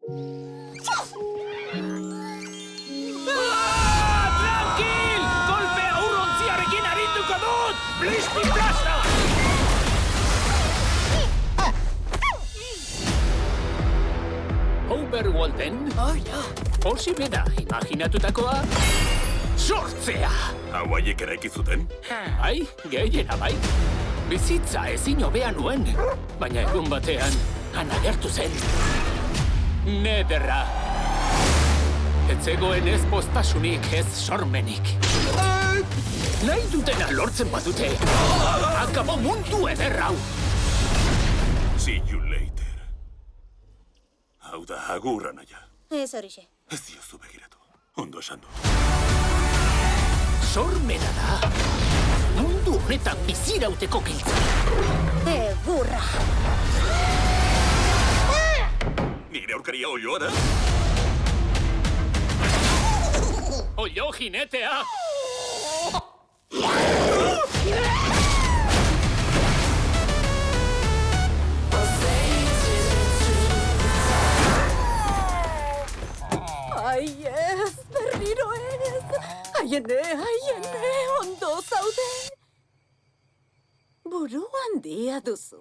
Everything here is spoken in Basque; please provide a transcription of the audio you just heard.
Tranquil! Kolpea urrontziarekin arinduko dut! Blisti plasta! Overwolden? Ja. Posible da, imaginatutakoa? Sortzea! Hau haiek eraiki zuten? Bai, gehiena bai. Bizitza ezin hobea nuen, baina egun batean han agertu zen. Nederra. Ez zegoen ez poztasunik, ez sormenik. Nahi dutena lortzen badute. Akabo mundu ederrau. See you later. Hau da agurra naia. Ez horixe. Ez diozu begiratu. Ondo esan du. Sormena da. Mundu honetan bizirauteko giltza. Egurra. Nire aurkaria olioa da? Oio jinetea! Ai ez, berriro ez. Aiene, ondo zaude. Buru handia duzu.